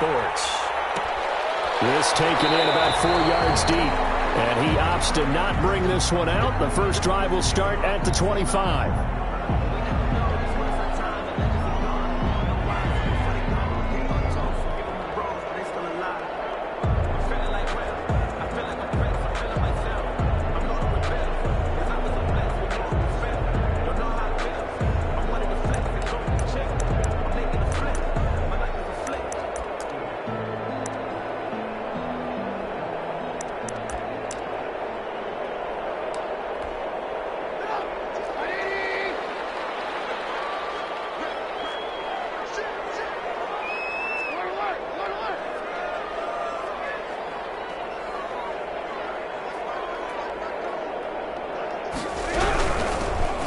Sports. This taken in about 4 yards deep. And he opts to not bring this one out. The first drive will start at the 25.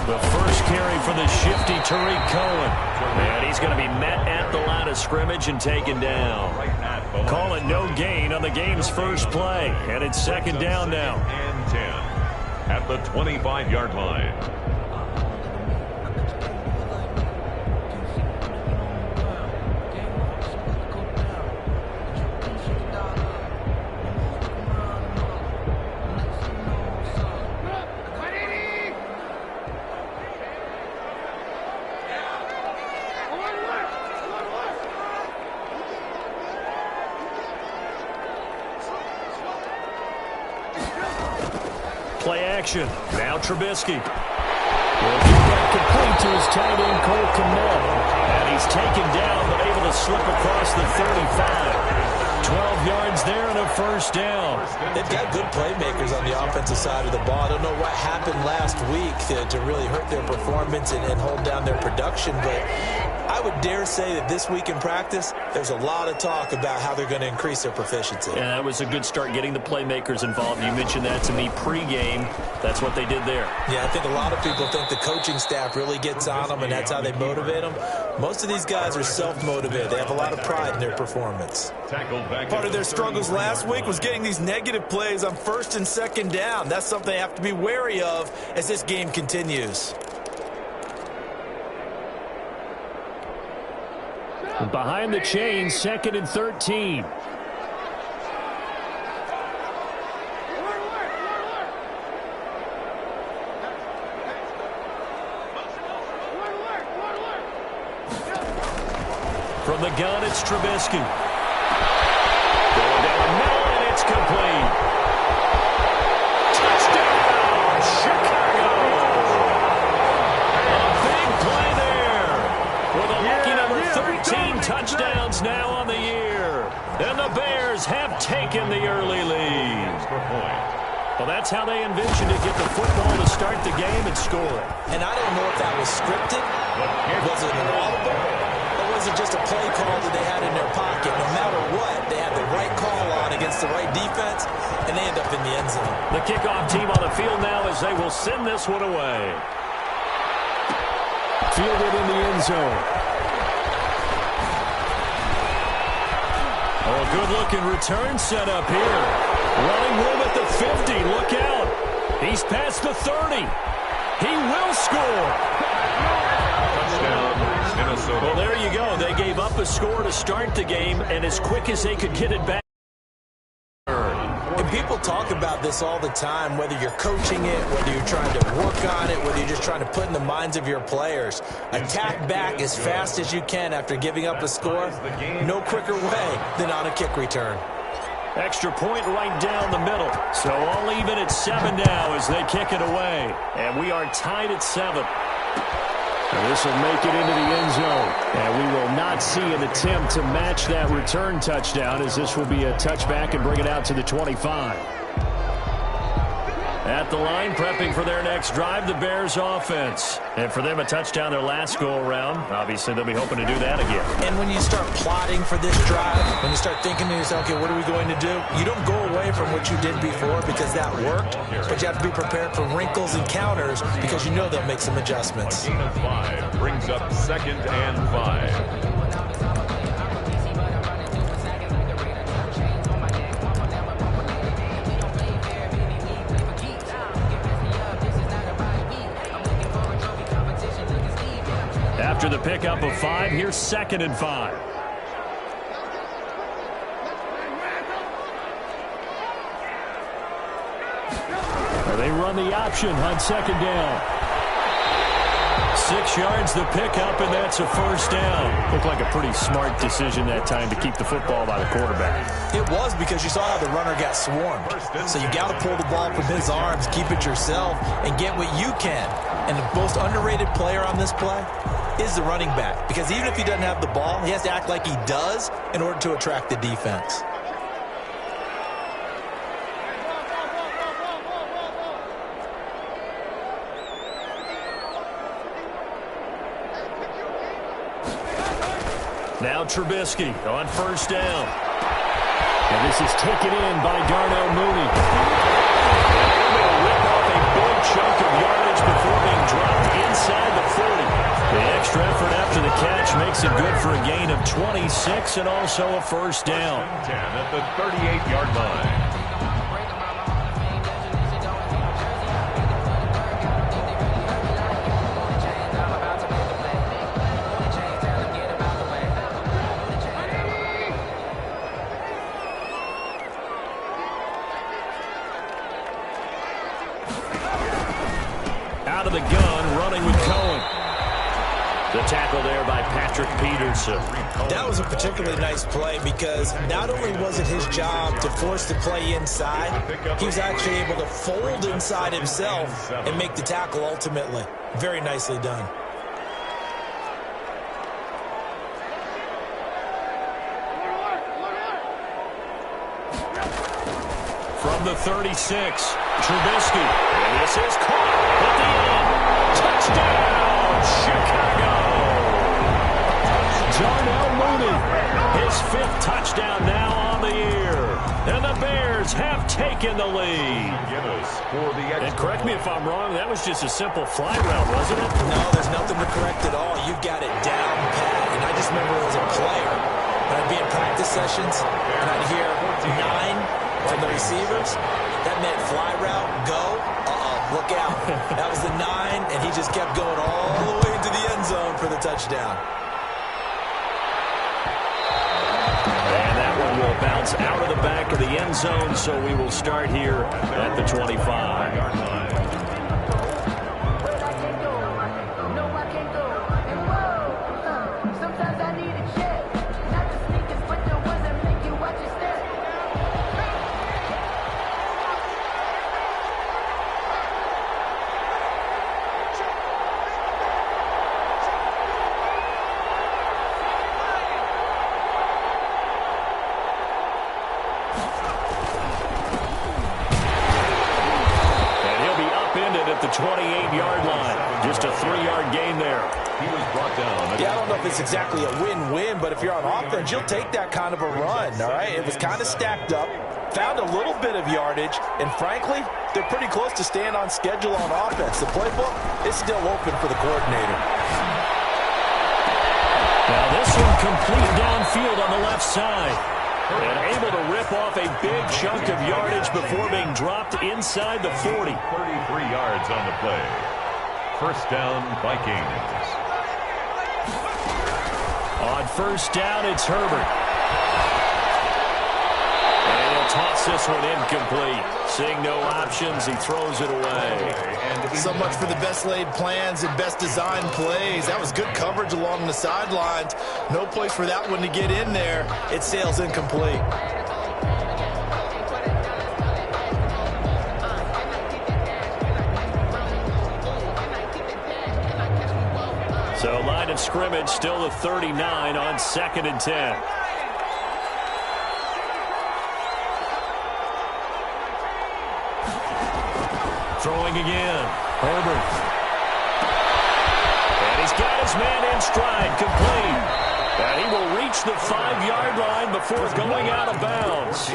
The first carry for the shifty Tariq Cohen. And he's going to be met at the line of scrimmage and taken down. Call it no gain on the game's first play. And it's second down now. And 10 at the 25-yard line. Play action. Now Trubisky. Will get that complete to his tight end, Cole Kmet. And he's taken down, but able to slip across the 35. 12 yards there and a first down. They've got good playmakers on the offensive side of the ball. I don't know what happened last week to really hurt their performance and hold down their production, but I would dare say that this week in practice, there's a lot of talk about how they're going to increase their proficiency. Yeah, that was a good start getting the playmakers involved. You mentioned that to me pregame. That's what they did there. Yeah, I think a lot of people think the coaching staff really gets on them, and that's how they motivate them. Most of these guys are self-motivated. They have a lot of pride in their performance. Part of their struggles last week was getting these negative plays on first and second down. That's something they have to be wary of as this game continues. Behind the chain, second and 13. From the gun, it's Trubisky. Going down the middle, and it's complete. Touchdown, Chicago! A big play there. With a lucky number 13 touchdowns now on the year. And the Bears have taken the early lead. Well, that's how they envisioned to get the football to start the game and score it. And I don't know if that was scripted. Was it an audible? Or was it just a play call that they had in their pocket? No matter what, they had the right call on against the right defense, and they end up in the end zone. The kickoff team on the field now as they will send this one away. Fielded in the end zone. Oh, good-looking return set up here. Running room at the 50. Look out. He's past the 30. He will score. Touchdown, Minnesota. Well, there you go. They gave up a score to start the game, and as quick as they could get it back. And people talk about this all the time, whether you're coaching it, whether you're trying to work on it, whether you're just trying to put in the minds of your players. Attack back as fast as you can after giving up a score. No quicker way than on a kick return. Extra point right down the middle. So all even at 7 now as they kick it away. And we are tied at 7. And this will make it into the end zone. And we will not see an attempt to match that return touchdown, as this will be a touchback and bring it out to the 25. At the line, prepping for their next drive, the Bears offense. And for them, a touchdown their last go-around. Obviously, they'll be hoping to do that again. And when you start plotting for this drive, when you start thinking to yourself, okay, what are we going to do? You don't go away from what you did before because that worked, but you have to be prepared for wrinkles and counters because you know they'll make some adjustments. A gain of 5 brings up 2nd and 5. After the pickup of 5, here's 2nd and 5. And they run the option on second down. 6 yards the pickup, and that's a first down. Looked like a pretty smart decision that time to keep the football by the quarterback. It was, because you saw how the runner got swarmed. So you got to pull the ball from his arms, keep it yourself, and get what you can. And the most underrated player on this play is the running back, because even if he doesn't have the ball, he has to act like he does in order to attract the defense. Now Trubisky on first down. And this is taken in by Darnell Mooney. And able to rip off a big chunk of yardage before being dropped inside the 40. The extra effort after the catch makes it good for a gain of 26 and also a first down. 10 at the 38-yard line. Out of the gun, running with Cohen. The tackle there by Patrick Peterson. That was a particularly nice play, because not only was it his job to force the play inside, he was actually able to fold inside himself and make the tackle ultimately. Very nicely done. From the 36, Trubisky. And this is caught at the end. Touchdown, Chicago. Darnell Mooney, his 5th touchdown now on the year. And the Bears have taken the lead. And correct me if I'm wrong, that was just a simple fly route, wasn't it? No, there's nothing to correct at all. You've got it down pat. And I just remember as a player, when I'd be in practice sessions, and I'd hear 9 from the receivers, that meant fly route, go, look out. That was the 9, and he just kept going all the way into the end zone for the touchdown. And that one will bounce out of the back of the end zone, so we will start here at the 25-yard line. At the 28-yard line. Just a 3-yard gain there. He was brought down. Yeah, I don't know if it's exactly a win-win, but if you're on offense, you'll take that kind of a run, all right? It was kind of stacked up, found a little bit of yardage, and frankly, they're pretty close to staying on schedule on offense. The playbook is still open for the coordinator. Now this one complete downfield on the left side. And able to rip off a big chunk of yardage before being dropped inside the 40. 33 yards on the play. First down, Vikings. On first down, it's Herbert. And he'll toss this one incomplete. Seeing no options, he throws it away. So much for the best laid plans and best designed plays. That was good coverage along the sidelines. No place for that one to get in there. It sails incomplete. So line of scrimmage still the 39 on 2nd and 10. Throwing again. Herbert. And he's got his man in stride, complete. And he will reach the 5-yard line before going out of bounds.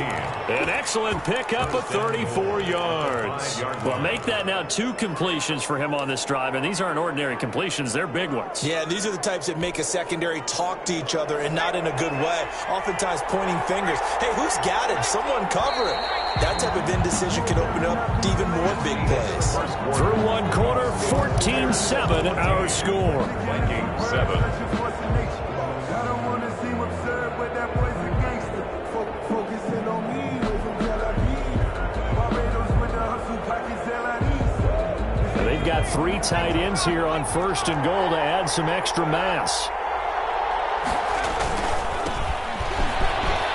An excellent pickup of 34 yards. Well, make that now 2 completions for him on this drive, and these aren't ordinary completions. They're big ones. Yeah, these are the types that make a secondary talk to each other, and not in a good way. Oftentimes pointing fingers. Hey, who's got him? Someone cover him. That type of indecision can open up to even more big plays. Through one quarter, 14-7 our score. Vikings 7. Focusing on me, from Tel Aviv. Barbados with the hustle, pockets LIV. 3 tight ends here on 1st and goal to add some extra mass.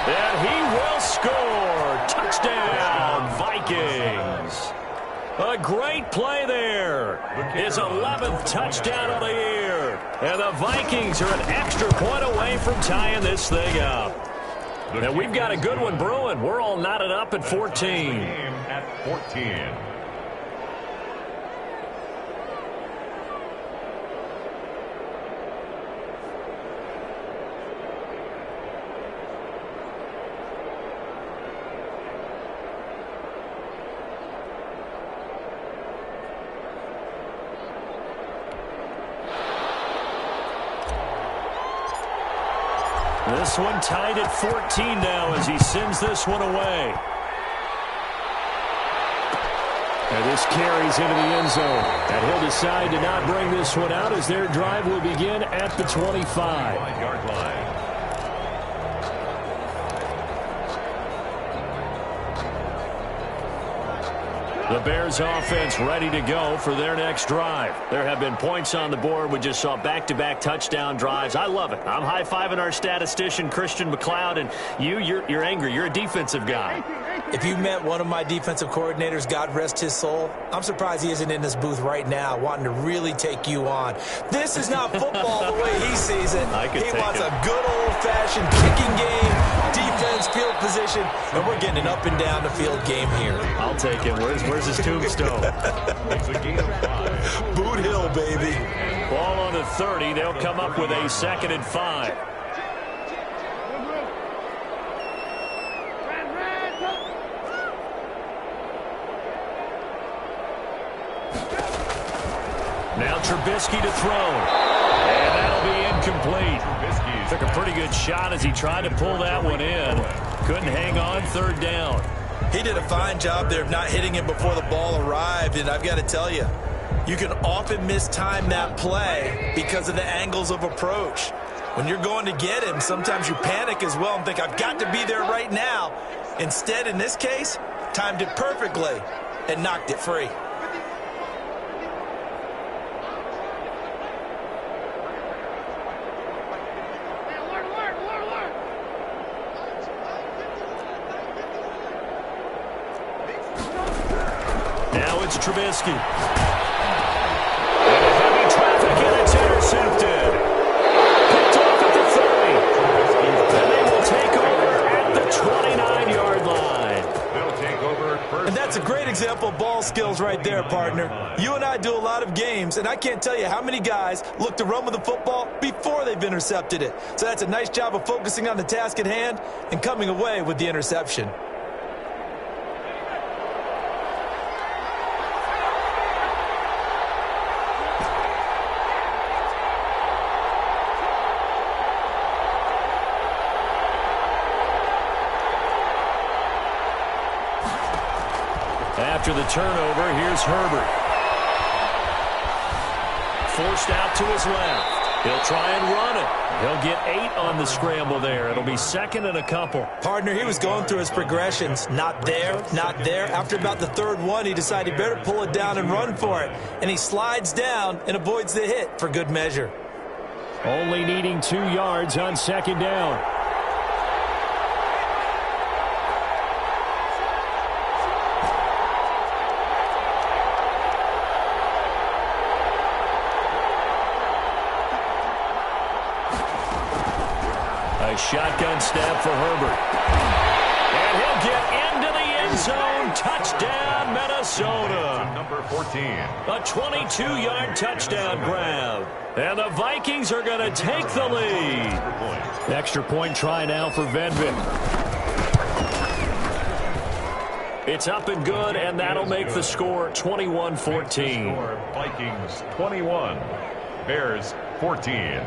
And he will score. Touchdown, Vikings. A great play there. His 11th touchdown of the year. And the Vikings are an extra point away from tying this thing up. And we've got a good one brewing. We're all knotted up at 14. At 14. This one tied at 14 now as he sends this one away. And this carries into the end zone. And he'll decide to not bring this one out as their drive will begin at the 25. 5-yard line. The Bears offense ready to go for their next drive. There have been points on the board. We just saw back-to-back touchdown drives. I love it. I'm high-fiving our statistician, Christian McLeod, and you're angry. You're a defensive guy. If you met one of my defensive coordinators, God rest his soul, I'm surprised he isn't in this booth right now wanting to really take you on. This is not football the way he sees it. He wants a good old-fashioned kicking game, defense, field position, and we're getting an up-and-down the field game here. I'll take it. Where's his tombstone? It's a gain of 5. Boot Hill, baby. Ball on the 30. They'll come up with a 2nd and 5. Now Trubisky to throw. And that'll be incomplete. Took a pretty good shot as he tried to pull that one in. Couldn't hang on 3rd down. He did a fine job there of not hitting it before the ball arrived, and I've got to tell you, you can often mistime that play because of the angles of approach. When you're going to get him, sometimes you panic as well and think, I've got to be there right now. Instead, in this case, timed it perfectly and knocked it free. Trubisky. And heavy traffic, and it's intercepted. Picked off at the 30. And they will take over at the 29-yard line. They'll take over first. And that's a great example of ball skills right there, partner. You and I do a lot of games, and I can't tell you how many guys look to run with the football before they've intercepted it. So that's a nice job of focusing on the task at hand and coming away with the interception. After the turnover, here's Herbert. Forced out to his left. He'll try and run it. He'll get 8 on the scramble there. It'll be 2nd and a couple. Partner, he was going through his progressions. Not there, not there. After about the 3rd one, he decided he better pull it down and run for it. And he slides down and avoids the hit for good measure. Only needing 2 yards on 2nd down. A shotgun snap for Herbert. And he'll get into the end zone. Touchdown, Minnesota. Number 14. A 22-yard touchdown grab. And the Vikings are going to take the lead. Extra point try now for Venvik. It's up and good, and that'll make the score 21-14. Vikings 21. Bears 14.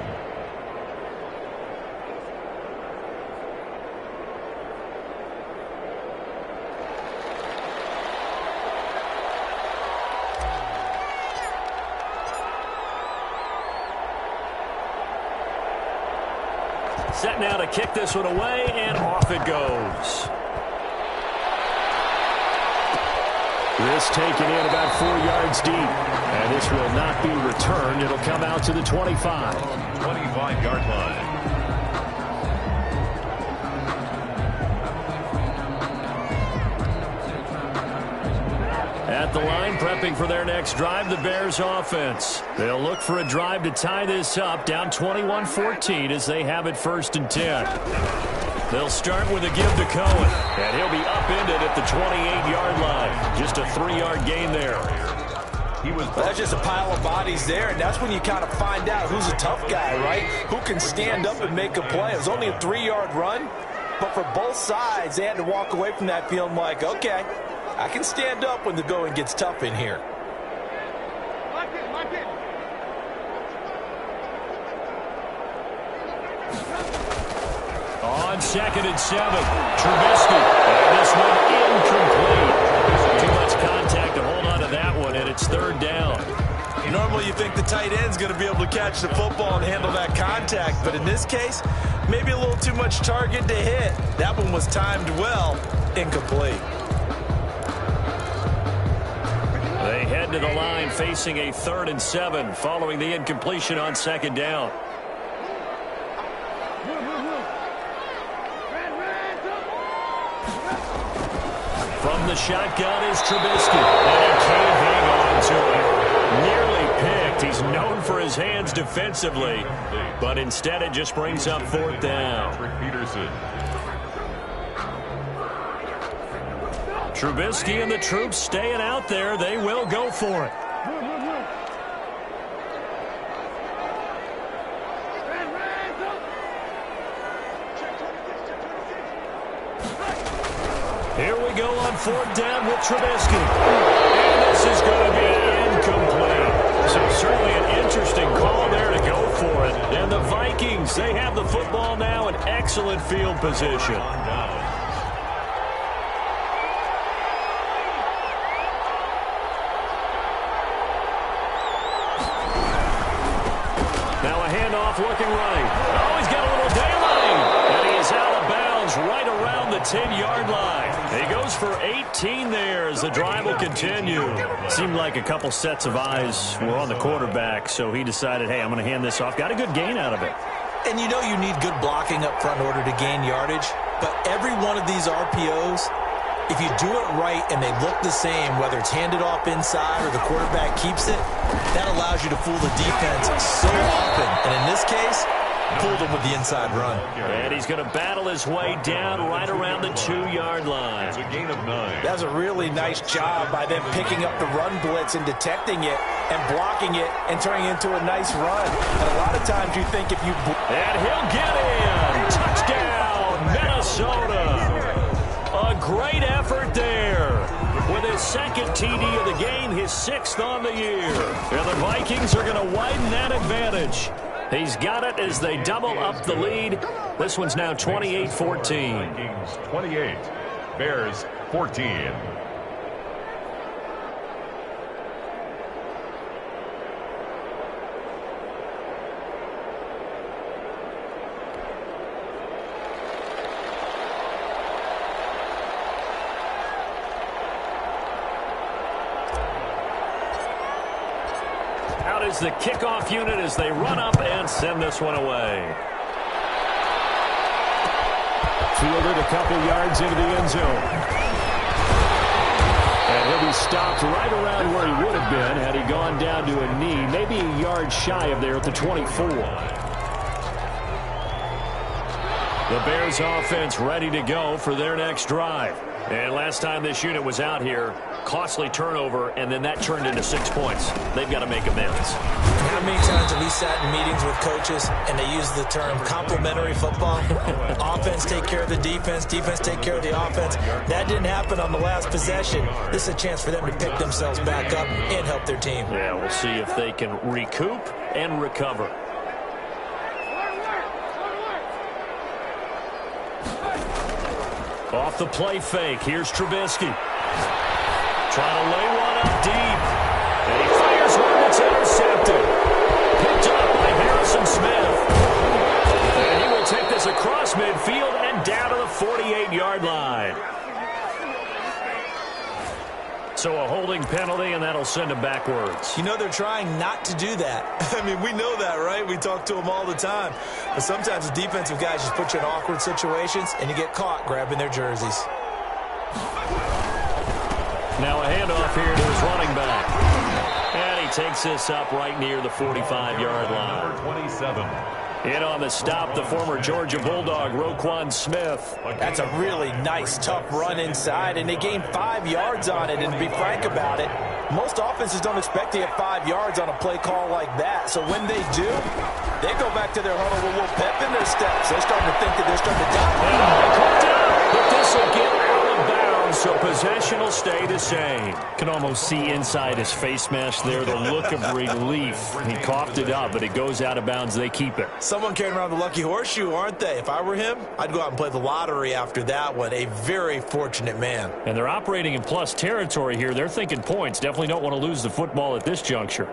Set now to kick this one away, and off it goes. This taken in about 4 yards deep. And this will not be returned. It'll come out to the 25. 25-yard line. At the line, prepping for their next drive, the Bears offense. They'll look for a drive to tie this up, down 21-14 as they have it 1st and 10. They'll start with a give to Cohen, and he'll be upended at the 28-yard line. Just a 3-yard gain there. That's just a pile of bodies there, and that's when you kind of find out who's a tough guy, right? Who can stand up and make a play. It was only a 3-yard run, but for both sides, they had to walk away from that feeling like, okay, I can stand up when the going gets tough in here. On 2nd and 7, Trubisky. And this one incomplete. Too much contact to hold on to that one, and it's 3rd down. Normally you think the tight end's going to be able to catch the football and handle that contact, but in this case, maybe a little too much target to hit. That one was timed well, incomplete. They head to the line facing a 3rd and 7 following the incompletion on 2nd down. From the shotgun is Trubisky, and he can't hang on to it. Nearly picked. He's known for his hands defensively, but instead it just brings up 4th down. Peterson. Trubisky and the troops staying out there. They will go for it. Here we go on 4th down with Trubisky. And this is going to be incomplete. So certainly an interesting call there to go for it. And the Vikings, they have the football now in excellent field position. Now a handoff looking right. Oh, he's got a little daylight. And he is out of bounds right around the 10-yard line. He goes for 18 there as the drive will continue. Seemed like a couple sets of eyes were on the quarterback, so he decided, hey, I'm going to hand this off. Got a good gain out of it. And you know you need good blocking up front in order to gain yardage, but every one of these RPOs, if you do it right and they look the same, whether it's handed off inside or the quarterback keeps it, that allows you to fool the defense so often. And in this case, fooled him with the inside run. And he's going to battle his way down right around the 2-yard line. It's a gain of 9. That's a really nice job by them picking up the run blitz and detecting it and blocking it and turning it into a nice run. And a lot of times you think if you... And he'll get in. Touchdown, Minnesota. A great effort there. With his 2nd TD of the game, his 6th on the year. And the Vikings are going to widen that advantage. He's got it as they double up the lead. This one's now 28-14. Vikings 28, Bears 14. Out is the kickoff unit as they run up and send this one away. Fielded a couple yards into the end zone. And he'll be stopped right around where he would have been had he gone down to a knee, maybe a yard shy of there at the 24. The Bears offense ready to go for their next drive. And last time this unit was out here, costly turnover, and then that turned into 6 points. They've got to make amends. How many times have we sat in meetings with coaches and they use the term complementary football? Offense take care of the defense, defense take care of the offense. That didn't happen on the last possession. This is a chance for them to pick themselves back up and help their team. Yeah, we'll see if they can recoup and recover. Off the play fake, here's Trubisky. Trying to lay one up deep. And he fires one that's intercepted. Picked up by Harrison Smith. And he will take this across midfield and down to the 48-yard line. So a holding penalty, and that'll send him backwards. You know they're trying not to do that. I mean, we know that, right? We talk to them all the time. But sometimes the defensive guys just put you in awkward situations, and you get caught grabbing their jerseys. Now a handoff here to his running back. And he takes this up right near the 45-yard line. Number 27. In on the stop, the former Georgia Bulldog, Roquan Smith. That's a really nice, tough run inside, and they gained 5 yards on it. And to be frank about it, most offenses don't expect to get 5 yards on a play call like that. So when they do, they go back to their huddle with a little pep in their steps. They're starting to think that they're starting to die. But this will get out of bounds, so possession will stay the same. Can almost see inside his face mask there the look of relief. He coughed it up, but it goes out of bounds. They keep it. Someone carrying around the lucky horseshoe, aren't they? If I were him, I'd go out and play the lottery after that one. A very fortunate man. And they're operating in plus territory here. They're thinking points. Definitely don't want to lose the football at this juncture.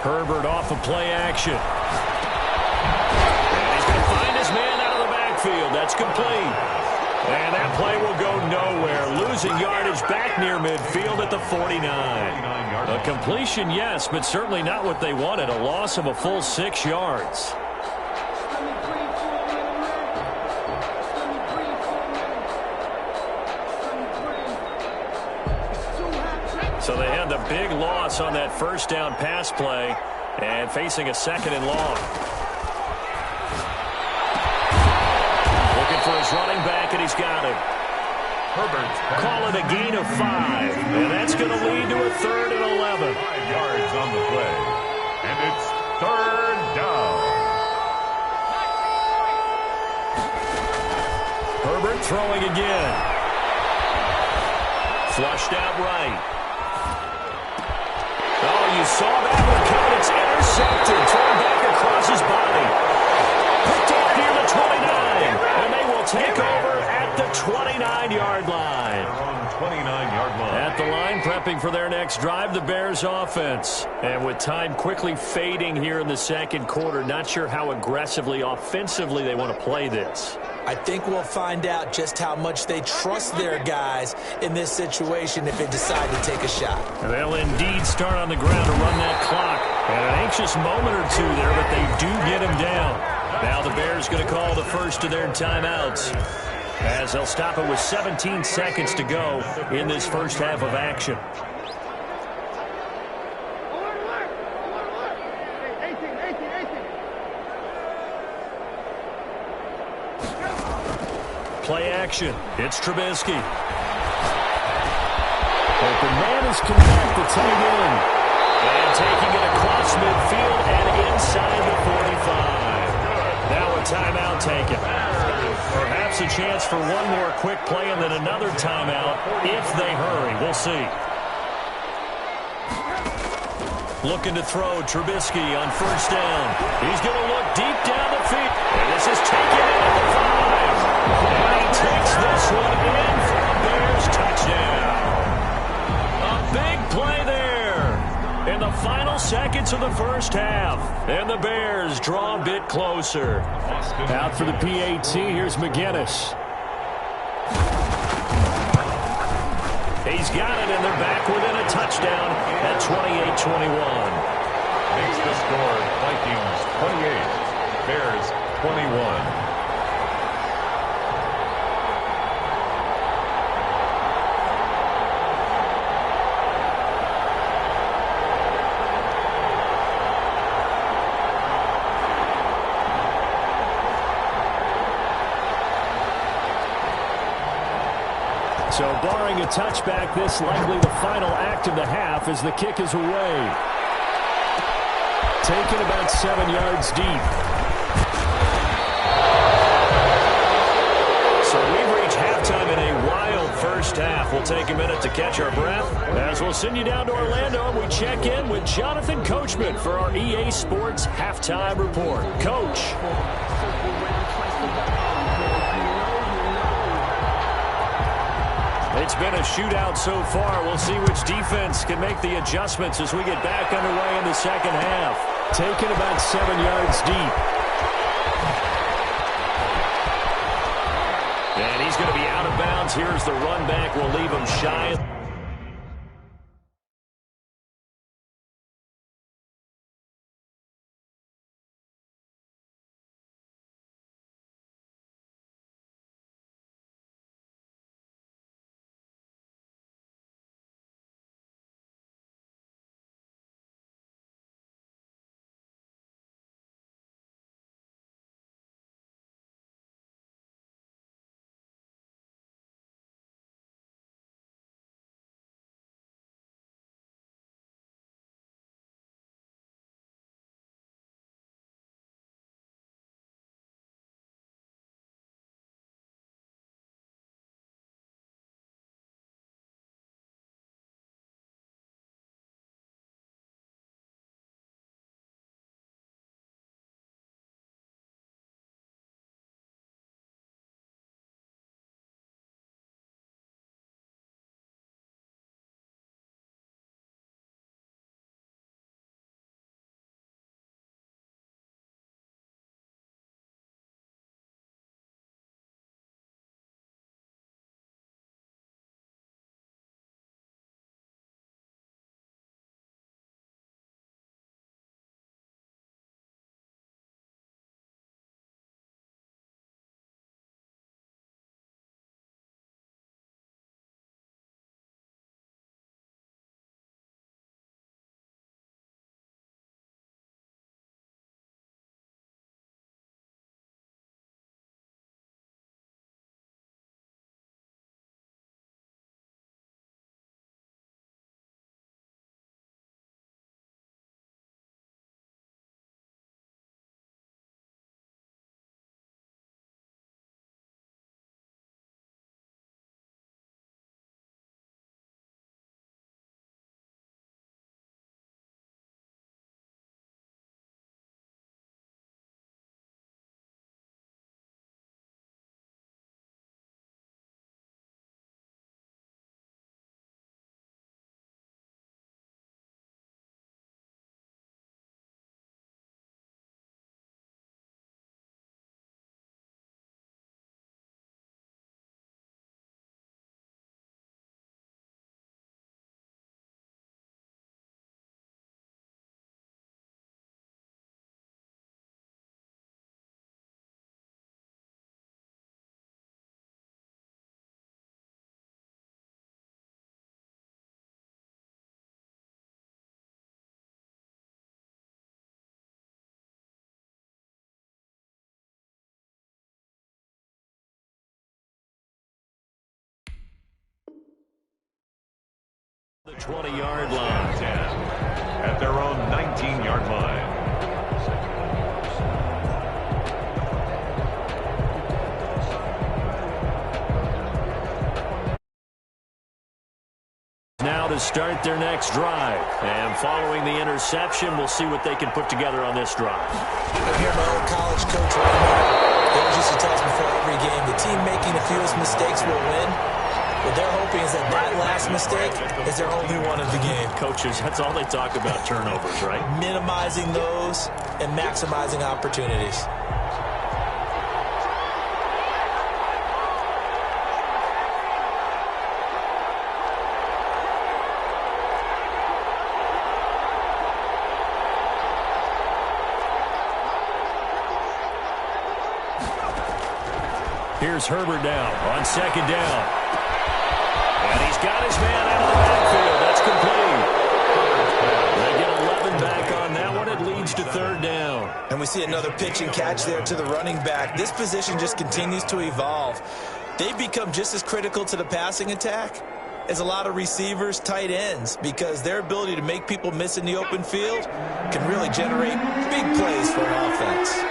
Herbert off of play action. And he's going to find his man out of the backfield. That's complete. And that play will go nowhere. Losing yardage back near midfield at the 49. A completion, yes, but certainly not what they wanted. A loss of a full 6 yards. So they had the big loss on that first down pass play and facing a 2nd and long. Looking for his running back, and he's got it. Herbert's Call it a gain of 5, and that's going to lead to a 3rd and 11. 5 yards on the play, and it's 3rd down. Herbert throwing again. Flushed out right. Oh, you saw that one coming. It's intercepted. Thrown back across his body. Picked up near the 29. And they will take over at the 29-yard line. On 29-yard line. At the line, prepping for their next drive, the Bears offense. And with time quickly fading here in the second quarter, not sure how aggressively, offensively they want to play this. I think we'll find out just how much they trust their guys in this situation if they decide to take a shot. They'll indeed start on the ground to run that clock. And an anxious moment or two there, but they do get him down. Now the Bears going to call the first of their timeouts, as they'll stop it with 17 seconds to go in this first half of action. Play action. It's Trubisky. Open man is connect the tight end. And taking it across midfield and inside the 45. Now a timeout taken. Perhaps a chance for one more quick play and then another timeout if they hurry. We'll see. Looking to throw Trubisky on first down. He's going to look deep down the field. And this is taken in at the 5. And he takes this one in for a Bears touchdown. A big play there in the final seconds of the first half. And the Bears draw a bit closer. Out for the PAT, here's McGinnis. He's got it, and they're back within a touchdown at 28-21. Makes the score Vikings 28, Bears 21. So barring a touchback, this likely the final act of the half as the kick is away. Taken about 7 yards deep. So we've reached halftime in a wild first half. We'll take a minute to catch our breath as we'll send you down to Orlando and we check in with Jonathan Coachman for our EA Sports Halftime Report. Coach. It's been a shootout so far. We'll see which defense can make the adjustments as we get back underway in the second half. Taken about 7 yards deep. And he's going to be out of bounds. Here's the run back. We'll leave him shy. The 20-yard line. 10 at their own 19-yard line. Now to start their next drive. And following the interception, we'll see what they can put together on this drive. I hear my old college coach right now. They always used to tell us before every game, the team making the fewest mistakes will win. What they're hoping is that last mistake is their only one of the game. Coaches, that's all they talk about, turnovers, right? Minimizing those and maximizing opportunities. Here's Herbert down on second down. And he's got his man out of the backfield. That's complete. They get 11 back on that one. It leads to third down. And we see another pitch and catch there to the running back. This position just continues to evolve. They've become just as critical to the passing attack as a lot of receivers, tight ends, because their ability to make people miss in the open field can really generate big plays for an offense.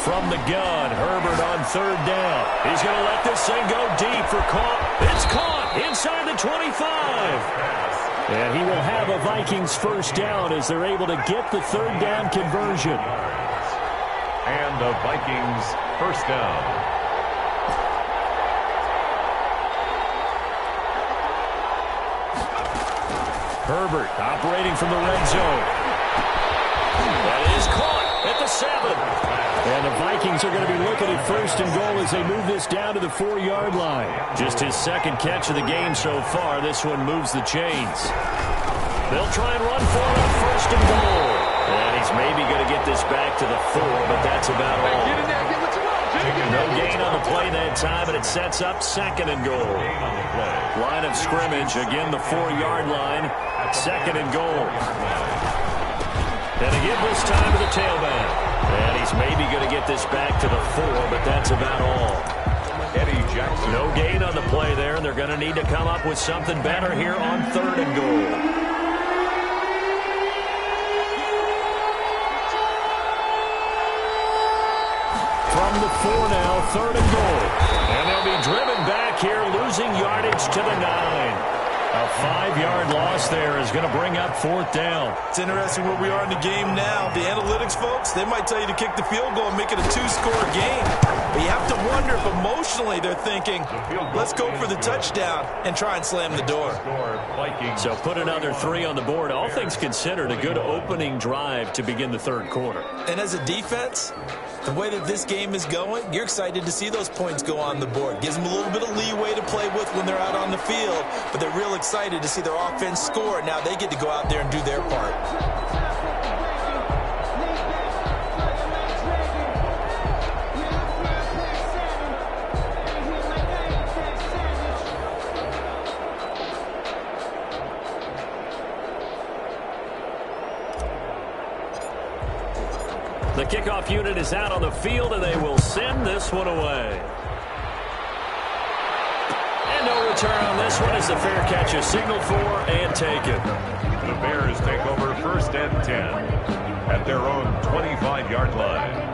From the gun, Herbert on third down. He's going to let this thing go deep for caught. It's caught inside the 25. And he will have a Vikings first down as they're able to get the third down conversion. And the Vikings first down. Herbert operating from the red zone. That is caught at the 7. And the Vikings are going to be looking at first and goal as they move this down to the 4-yard line. Just his second catch of the game so far. This one moves the chains. They'll try and run for it on first and goal. And he's maybe going to get this back to the 4, but that's about all. No gain on the play that time, and it sets up second and goal. Line of scrimmage, again the 4-yard line. Second and goal. And again this time to the tailback. And he's maybe going to get this back to the 4, but that's about all. Eddie Jackson. No gain on the play there, and they're going to need to come up with something better here on third and goal. From the 4 now, third and goal. And they'll be driven back here, losing yardage to the 9. A 5-yard loss there is going to bring up fourth down. It's interesting where we are in the game now. The analytics folks, they might tell you to kick the field goal and make it a 2-score game. But you have to wonder if emotionally they're thinking, let's go for the touchdown and try and slam the door. So put another 3 on the board. All things considered, a good opening drive to begin the third quarter. And as a defense, the way that this game is going, you're excited to see those points go on the board. Gives them a little bit of leeway to play with when they're out on the field, but they're real excited to see their offense score. Now they get to go out there and do their part. The kickoff unit is out on the field, and they will send this one away. And no return on this one as the fair catch is signaled for and taken. The Bears take over first and 10 at their own 25-yard line.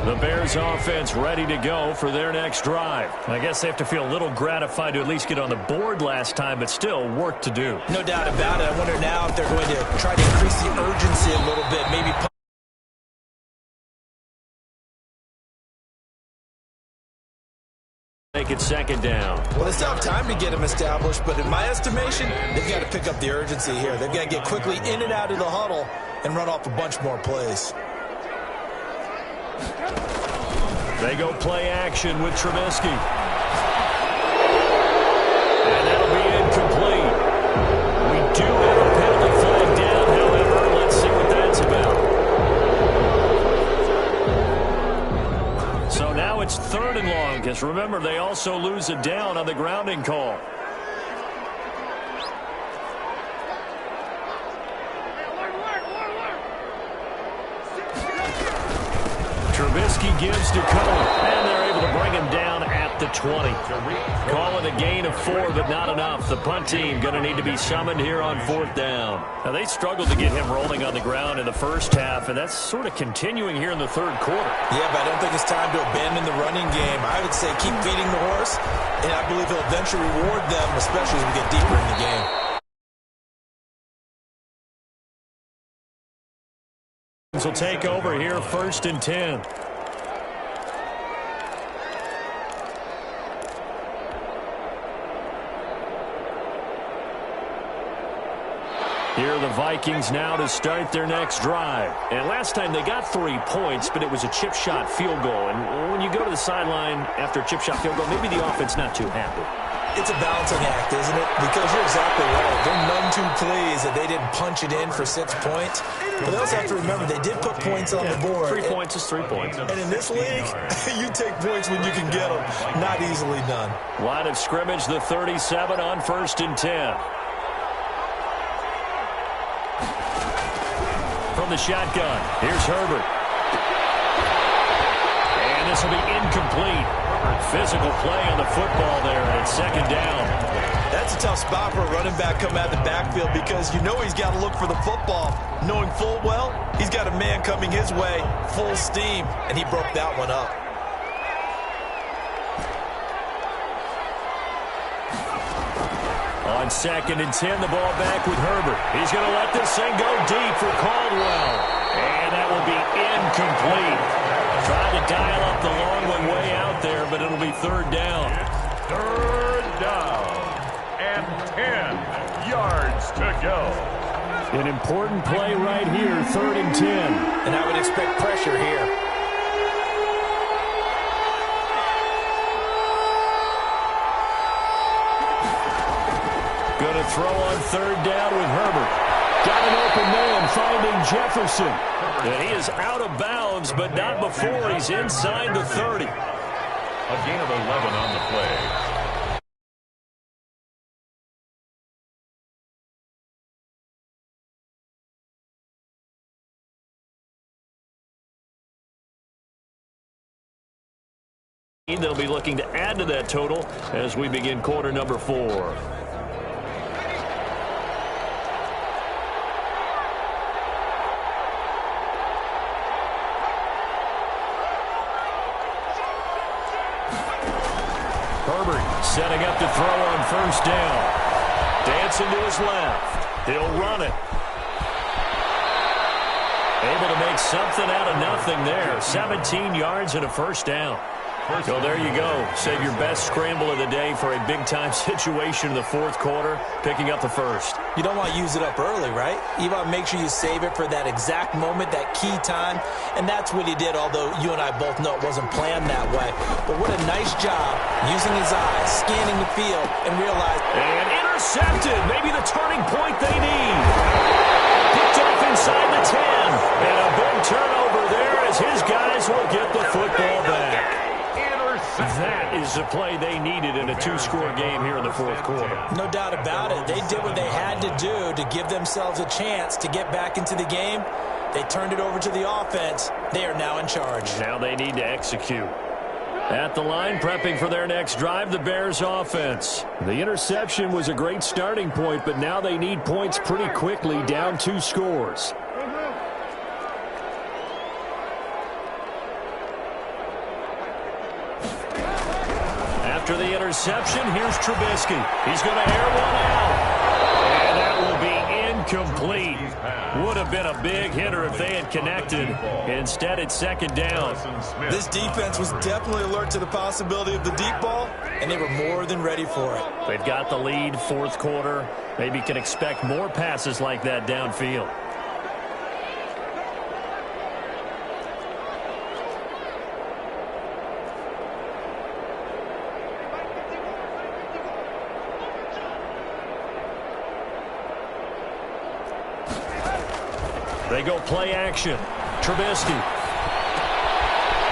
The Bears offense ready to go for their next drive. I guess they have to feel a little gratified to at least get on the board last time, but still work to do. No doubt about it. I wonder now if they're going to try to increase the urgency a little bit, maybe make it second down. Well, they still have time to get them established, but in my estimation, they've got to pick up the urgency here. They've got to get quickly in and out of the huddle and run off a bunch more plays. They go play action with Trubisky. And that'll be incomplete. We do have a penalty flag down, however. Let's see what that's about. So now it's third and long, because remember, they also lose a down on the grounding call. Trubisky gives to Cohen, and they're able to bring him down at the 20. Call it a gain of 4, but not enough. The punt team going to need to be summoned here on fourth down. Now, they struggled to get him rolling on the ground in the first half, and that's sort of continuing here in the third quarter. Yeah, but I don't think it's time to abandon the running game. I would say keep feeding the horse, and I believe he'll eventually reward them, especially as we get deeper in the game. Will take over here first and 10. Here are the Vikings now to start their next drive. And last time they got 3 points, but it was a chip shot field goal. And when you go to the sideline after a chip shot field goal, maybe the offense not too happy. It's a balancing act, isn't it? Because you're exactly right. They're none too pleased that they didn't punch it in for 6 points. But they also have to remember they did put points on the board. 3 points is 3 points. And in this league, you take points when you can get them. Not easily done. Line of scrimmage, the 37 on first and 10. From the shotgun, here's Herbert. And this will be incomplete. Physical play on the football there, and it's second down. That's a tough spot for a running back coming out of the backfield because you know he's got to look for the football, knowing full well he's got a man coming his way, full steam, and he broke that one up. On 2nd and 10, the ball back with Herbert. He's going to let this thing go deep for Caldwell. And that will be incomplete. Trying to dial up the long one way out there, but it'll be 3rd down. 3rd down and 10 yards to go. An important play right here, 3rd and 10. And I would expect pressure here. Going to throw on 3rd down with Herbert. Got an open man finding Jefferson. And he is out of bounds, but not before he's inside the 30. A gain of 11 on the play. They'll be looking to add to that total as we begin quarter number 4. Herbert setting up to throw on 1st down. Dancing to his left. He'll run it. Able to make something out of nothing there. 17 yards and a 1st down. So there you go. Save your best scramble of the day for a big-time situation in the 4th quarter, picking up the 1st. You don't want to use it up early, right? You want to make sure you save it for that exact moment, that key time, and that's what he did, although you and I both know it wasn't planned that way. But what a nice job using his eyes, scanning the field, and realizing... And intercepted. Maybe the turning point they need. Picked off inside the 10. And a big turnover there as his guys will get the football back. That is the play they needed in a 2-score game here in the 4th quarter. No doubt about it. They did what they had to do to give themselves a chance to get back into the game. They turned it over to the offense. They are now in charge. Now they need to execute. At the line, prepping for their next drive, the Bears offense. The interception was a great starting point, but now they need points pretty quickly, down 2 scores. After the interception, here's Trubisky. He's going to air one out. And that will be incomplete. Would have been a big hitter if they had connected. Instead, it's 2nd down. This defense was definitely alert to the possibility of the deep ball, and they were more than ready for it. They've got the lead, 4th quarter. Maybe can expect more passes like that downfield. They go play action. Trubisky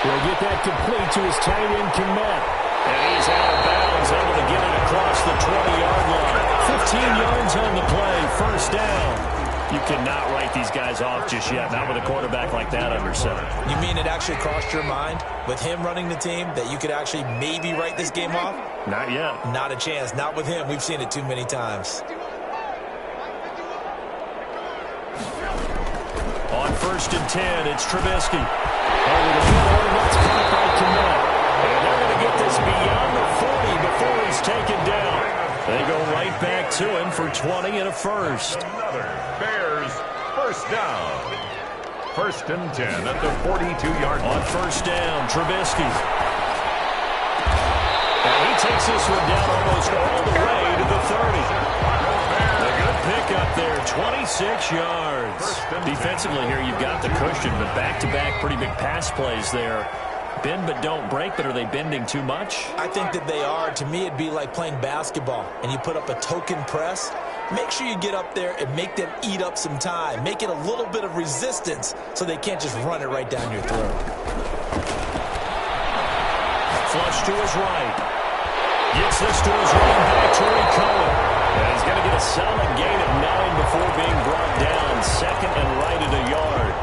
will get that complete to his tight end, Kmet. And he's out of bounds, able to get it across the 20-yard line. 15 yards on the play, 1st down. You cannot write these guys off just yet, not with a quarterback like that under center. You mean it actually crossed your mind with him running the team that you could actually maybe write this game off? Not yet. Not a chance. Not with him. We've seen it too many times. On 1st and 10, it's Trubisky. Over the middle, that's caught by Kmet. And they're going to get this beyond the 40 before he's taken down. They go right back to him for 20 and a 1st. Another Bears 1st down. 1st and 10 at the 42-yard line. On 1st down, Trubisky. And he takes this one down almost all the way to the 30. A good pick up there, 26 yards. Defensively here, you've got the cushion, but back-to-back pretty big pass plays there. Bend but don't break, but are they bending too much? I think that they are. To me, it'd be like playing basketball, and you put up a token press. Make sure you get up there and make them eat up some time. Make it a little bit of resistance so they can't just run it right down your throat. Flush to his right. Gets this to his running back, Torrey Cohen. And he's going to get a solid gain of 9 before being brought down. 2nd and right at a yard.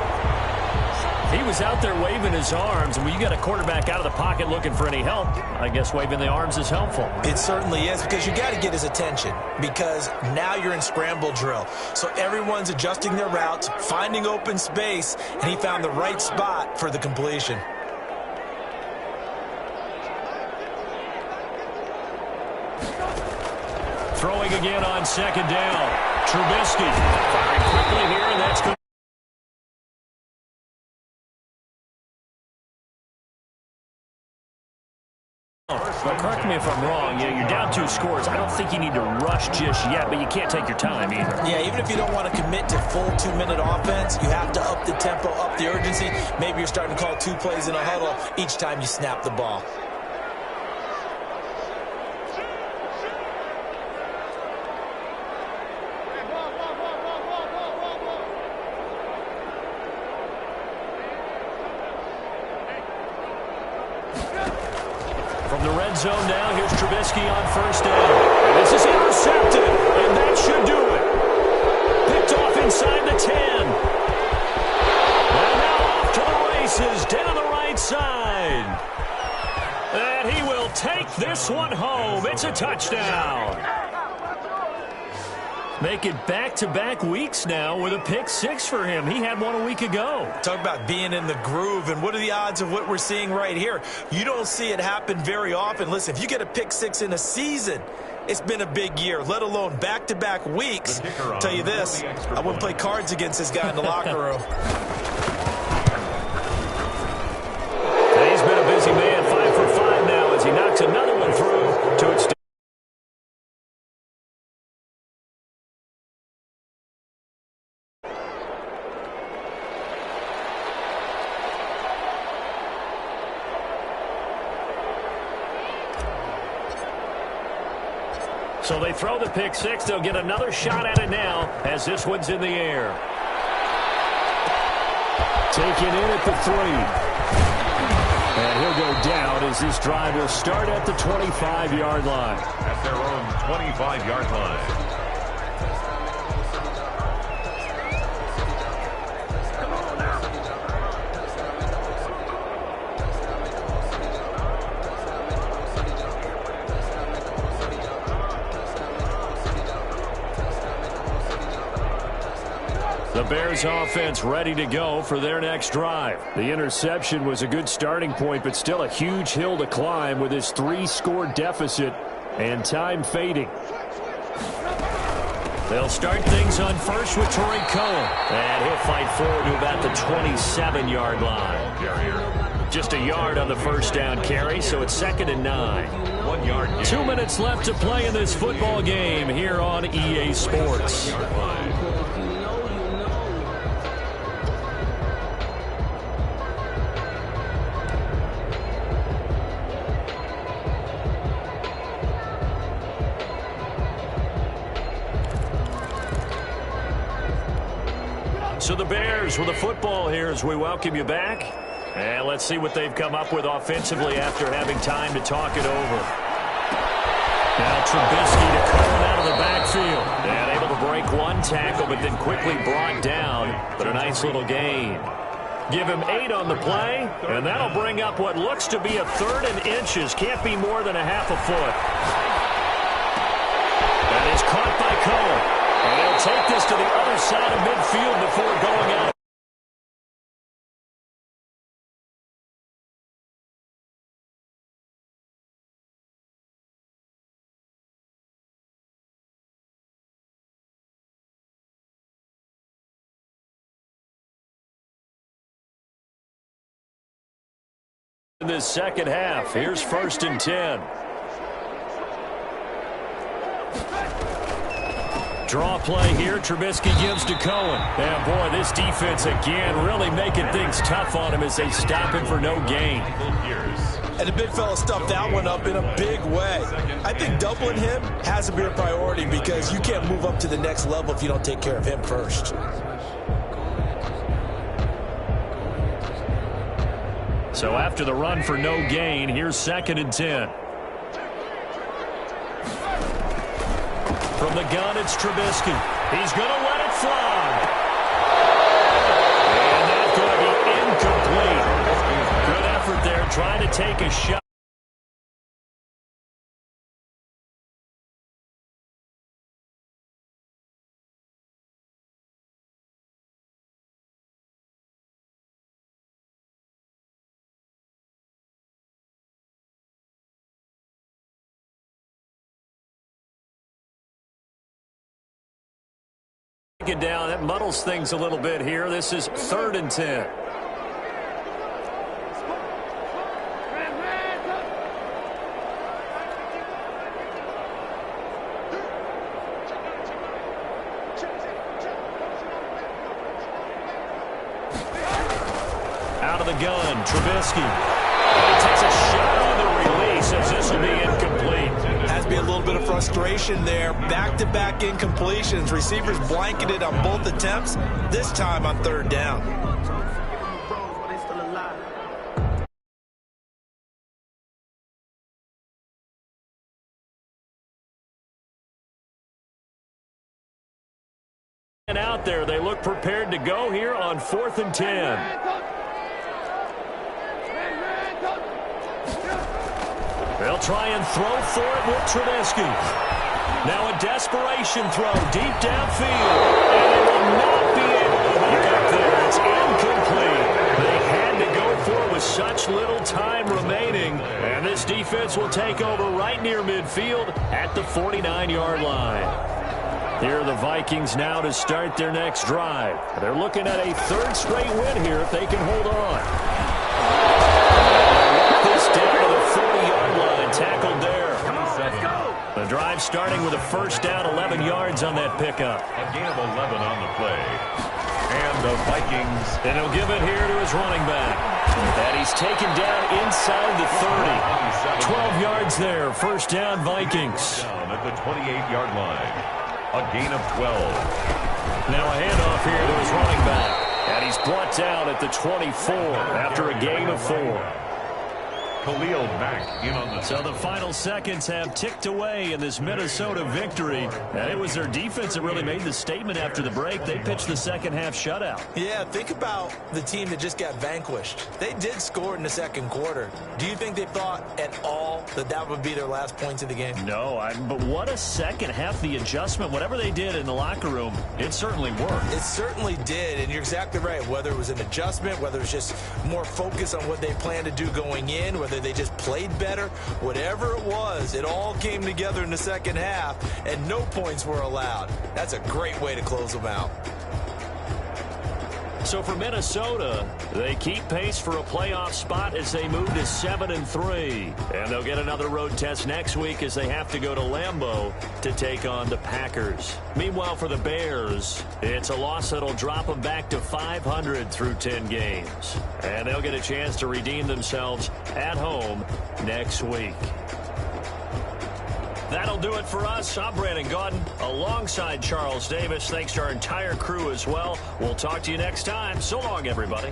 He was he's out there waving his arms. And when you got a quarterback out of the pocket looking for any help, I guess waving the arms is helpful. It certainly is, because you got to get his attention, because now you're in scramble drill. So everyone's adjusting their routes, finding open space, and he found the right spot for the completion. Throwing again on second down. Trubisky firing quickly here, and that's good. But correct me if I'm wrong, you're down 2 scores. I don't think you need to rush just yet, but you can't take your time either. Yeah, even if you don't want to commit to full 2-minute offense, you have to up the tempo, up the urgency. Maybe you're starting to call 2 plays in a huddle each time you snap the ball. From the red zone now, here's Trubisky on first down. And this is intercepted, and that should do it. Picked off inside the 10. And now off to the races, down the right side. And he will take this one home. It's a touchdown. Make it back-to-back weeks now with a pick 6 for him. He had one a week ago. Talk about being in the groove, and what are the odds of what we're seeing right here? You don't see it happen very often. Listen, if you get a pick 6 in a season, it's been a big year, let alone back-to-back weeks. I'll tell you this, I wouldn't play cards against this guy in the locker room. He's been a busy man, 5 for 5 now as he knocks another one through to its. So they throw the pick 6. They'll get another shot at it now as this one's in the air. Taken in at the 3. And he'll go down as this drive will start at the 25-yard line. At their own 25-yard line. The Bears offense ready to go for their next drive. The interception was a good starting point, but still a huge hill to climb with his 3-score deficit and time fading. They'll start things on first with Torrey Cohen. And he'll fight forward to about the 27-yard line. Just a yard on the first down carry, so it's 2nd and 9. 1 yard. 2 minutes left to play in this football game here on EA Sports. So the Bears with the football here as we welcome you back. And let's see what they've come up with offensively after having time to talk it over. Now Trubisky to Cohen out of the backfield. And able to break one tackle, but then quickly brought down. But a nice little gain. Give him 8 on the play, and that'll bring up what looks to be a 3rd and inches. Can't be more than a half a foot. That is caught by Cohen. And he'll take this to the other side of midfield before going out. In this second half, here's 1st and 10. Draw play here. Trubisky gives to Cohen. And, boy, this defense again really making things tough on him as they stop him for no gain. And the big fella stuffed that one up in a big way. I think doubling him has to be a priority because you can't move up to the next level if you don't take care of him first. So after the run for no gain, here's 2nd and 10. From the gun, it's Trubisky. He's going to let it fly. And that's going to be incomplete. take a shot. It down. That muddles things a little bit here. This is 3rd and 10. Out of the gun, Trubisky. He takes a shot on the release as this will be incomplete. Has to be a little bit of frustration there. Back-to-back incompletions. Receivers blanketed on both attempts, this time on 3rd down. And out there, they look prepared to go here on 4th and 10. They'll try and throw for it with Trubisky. Now a desperation throw deep downfield. And they will not be able to hook up there. It's incomplete. They had to go for it with such little time remaining. And this defense will take over right near midfield at the 49-yard line. Here are the Vikings now to start their next drive. They're looking at a 3rd straight win here if they can hold on. This down to the 40-yard line, tackled there. The drive starting with a 1st down, 11 yards on that pickup. A gain of 11 on the play. And the Vikings. And he'll give it here to his running back. And he's taken down inside the 30. 12 yards there, 1st down Vikings. Down at the 28-yard line. A gain of 12. Now a handoff here to his running back. And he's brought down at the 24 after a gain of 4. Khalil Mack in on the... So the final seconds have ticked away in this Minnesota victory. And it was their defense that really made the statement after the break. They pitched the second-half shutout. Yeah, think about the team that just got vanquished. They did score in the 2nd quarter. Do you think they thought at all that that would be their last points of the game? No, but what a second half. The adjustment, whatever they did in the locker room, it certainly worked. It certainly did, and you're exactly right. Whether it was an adjustment, whether it was just more focus on what they planned to do going in, whether they just played better, whatever it was, it all came together in the 2nd half, and no points were allowed. That's a great way to close them out. So for Minnesota, they keep pace for a playoff spot as they move to 7-3. And they'll get another road test next week as they have to go to Lambeau to take on the Packers. Meanwhile, for the Bears, it's a loss that'll drop them back to 500 through 10 games. And they'll get a chance to redeem themselves at home next week. That'll do it for us. I'm Brandon Gaudin alongside Charles Davis. Thanks to our entire crew as well. We'll talk to you next time. So long, everybody.